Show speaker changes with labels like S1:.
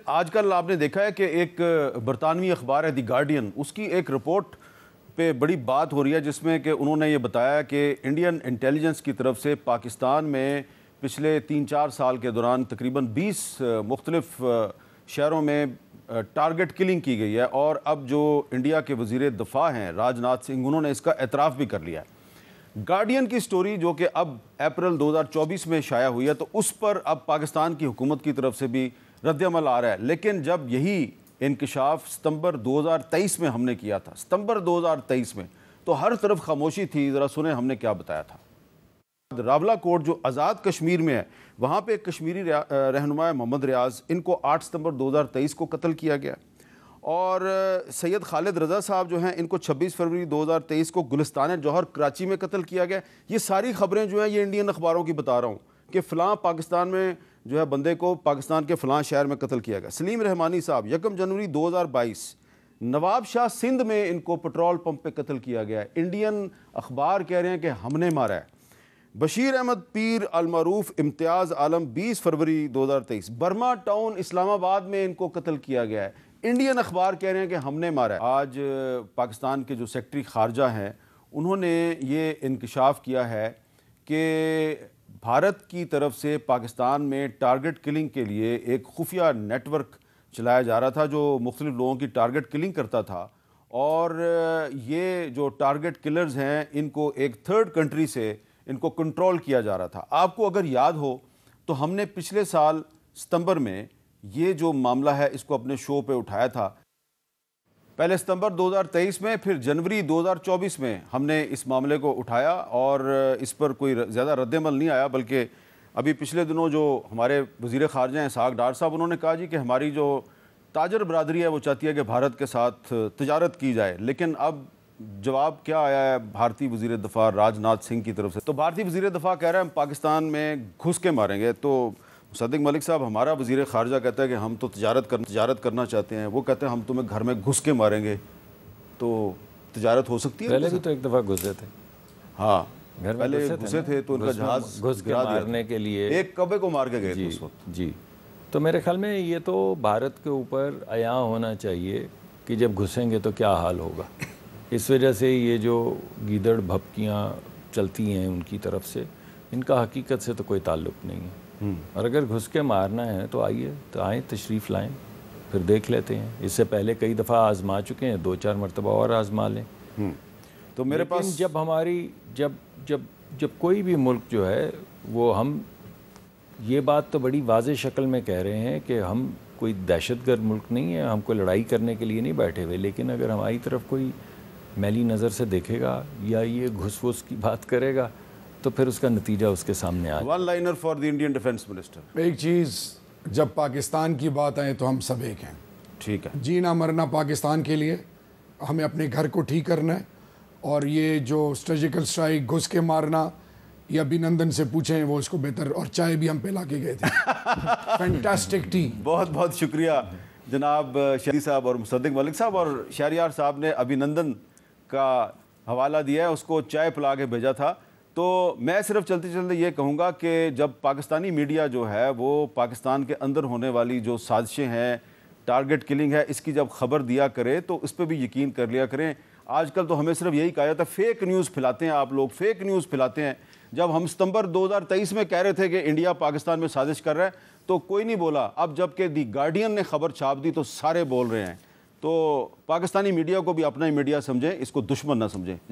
S1: آج کل آپ نے دیکھا ہے کہ ایک برطانوی اخبار ہے دی گارڈین، اس کی ایک رپورٹ پہ بڑی بات ہو رہی ہے جس میں کہ انہوں نے یہ بتایا کہ انڈین انٹیلیجنس کی طرف سے پاکستان میں پچھلے 3-4 سال کے دوران تقریباً 20 مختلف شہروں میں ٹارگٹ کلنگ کی گئی ہے، اور اب جو انڈیا کے وزیر دفاع ہیں راج ناتھ سنگھ، انہوں نے اس کا اعتراف بھی کر لیا ہے۔ گارڈین کی سٹوری جو کہ اب اپریل 2024 میں شائع ہوئی ہے، تو اس پر اب پاکستان کی حکومت کی طرف سے بھی رد عمل آ رہا ہے، لیکن جب یہی انکشاف ستمبر 2023 میں ہم نے کیا تھا، ستمبر 2023 میں، تو ہر طرف خاموشی تھی۔ ذرا سنیں ہم نے کیا بتایا تھا۔ راولہ کوٹ جو آزاد کشمیر میں ہے، وہاں پہ ایک کشمیری رہنما محمد ریاض، ان کو 8 ستمبر 2023 کو قتل کیا گیا، اور سید خالد رضا صاحب جو ہیں ان کو 26 فروری 2023 کو گلستان جوہر کراچی میں قتل کیا گیا۔ یہ ساری خبریں جو ہیں یہ انڈین اخباروں کی بتا رہا ہوں کہ فلاں پاکستان میں جو ہے بندے کو پاکستان کے فلاں شہر میں قتل کیا گیا۔ سلیم رحمانی صاحب 1 جنوری 2022 نواب شاہ سندھ میں ان کو پٹرول پمپ پہ قتل کیا گیا ہے۔ انڈین اخبار کہہ رہے ہیں کہ ہم نے مارا ہے۔ بشیر احمد پیر المعروف امتیاز عالم 20 فروری 2023 برما ٹاؤن اسلام آباد میں ان کو قتل کیا گیا ہے۔ انڈین اخبار کہہ رہے ہیں کہ ہم نے مارا ہے۔ آج پاکستان کے جو سیکرٹری خارجہ ہیں انہوں نے یہ انکشاف کیا ہے کہ بھارت کی طرف سے پاکستان میں ٹارگٹ کلنگ کے لیے ایک خفیہ نیٹ ورک چلایا جا رہا تھا جو مختلف لوگوں کی ٹارگٹ کلنگ کرتا تھا، اور یہ جو ٹارگٹ کلرز ہیں ان کو ایک تھرڈ کنٹری سے ان کو کنٹرول کیا جا رہا تھا۔ آپ کو اگر یاد ہو تو ہم نے پچھلے سال ستمبر میں یہ جو معاملہ ہے اس کو اپنے شو پہ اٹھایا تھا۔ پہلے ستمبر 2023 میں، پھر جنوری 2024 میں ہم نے اس معاملے کو اٹھایا، اور اس پر کوئی زیادہ رد عمل نہیں آیا، بلکہ ابھی پچھلے دنوں جو ہمارے وزیر خارجہ ہیں اسحاق ڈار صاحب، انہوں نے کہا جی کہ ہماری جو تاجر برادری ہے وہ چاہتی ہے کہ بھارت کے ساتھ تجارت کی جائے، لیکن اب جواب کیا آیا ہے بھارتی وزیر دفاع راج ناتھ سنگھ کی طرف سے؟ تو بھارتی وزیر دفاع کہہ رہا ہے ہم پاکستان میں گھس کے ماریں گے۔ تو مصدق ملک صاحب، ہمارا وزیر خارجہ کہتا ہے کہ ہم تو تجارت کرنا چاہتے ہیں، وہ کہتے ہیں ہم تمہیں گھر میں گھس کے ماریں گے۔ تو تجارت ہو سکتی ہے؟
S2: پہلے بھی تو ایک دفعہ گھسے تھے،
S1: ہاں پہلے گھسے تھے تو ان کا جہاز
S2: گھس کے مارنے کے لیے
S1: ایک کعبے کو مار کے گئے تھے اس وقت۔
S2: جی، تو میرے خیال میں یہ تو بھارت کے اوپر عیاں ہونا چاہیے کہ جب گھسیں گے تو کیا حال ہوگا۔ اس وجہ سے یہ جو گیدڑ بھپکیاں چلتی ہیں ان کی طرف سے، ان کا حقیقت سے تو کوئی تعلق نہیں ہے، اور اگر گھس کے مارنا ہے تو آئیں تشریف لائیں، پھر دیکھ لیتے ہیں۔ اس سے پہلے کئی دفعہ آزما چکے ہیں، 2-4 مرتبہ اور آزما لیں۔
S1: تو میرے پاس
S2: جب ہماری جب کوئی بھی ملک جو ہے وہ، ہم یہ بات تو بڑی واضح شکل میں کہہ رہے ہیں کہ ہم کوئی دہشت گرد ملک نہیں ہے، ہم کوئی لڑائی کرنے کے لیے نہیں بیٹھے ہوئے، لیکن اگر ہماری طرف کوئی میلی نظر سے دیکھے گا یا یہ گھس وس کی بات کرے گا تو پھر اس کا نتیجہ اس کے سامنے آ جائے۔
S1: One liner for the Indian defence minister.
S3: ایک چیز، جب پاکستان کی بات آئے تو ہم سب ایک ہیں،
S1: ٹھیک ہے،
S3: جینا مرنا پاکستان کے لیے، ہمیں اپنے گھر کو ٹھیک کرنا ہے، اور یہ جو سرجیکل سٹرائک گھس کے مارنا، یہ ابھینندن سے پوچھیں، وہ اس کو بہتر، اور چائے بھی ہم پلا کے گئے تھے، فینٹاسٹک ٹی۔
S1: بہت بہت شکریہ جناب شہری صاحب اور مصدق ملک صاحب، اور شہریار صاحب نے ابھینندن کا حوالہ دیا ہے، اس کو چائے پلا کے بھیجا تھا۔ تو میں صرف چلتے چلتے یہ کہوں گا کہ جب پاکستانی میڈیا جو ہے وہ پاکستان کے اندر ہونے والی جو سازشیں ہیں، ٹارگٹ کلنگ ہے، اس کی جب خبر دیا کرے تو اس پہ بھی یقین کر لیا کریں۔ آج کل تو ہمیں صرف یہی کہا جاتا ہے فیک نیوز پھیلاتے ہیں آپ لوگ، فیک نیوز پھیلاتے ہیں۔ جب ہم ستمبر 2023 میں کہہ رہے تھے کہ انڈیا پاکستان میں سازش کر رہا ہے تو کوئی نہیں بولا، اب جب کہ دی گارڈین نے خبر چھاپ دی تو سارے بول رہے ہیں۔ تو پاکستانی میڈیا کو بھی اپنا ہی میڈیا سمجھیں، اس کو دشمن نہ سمجھیں۔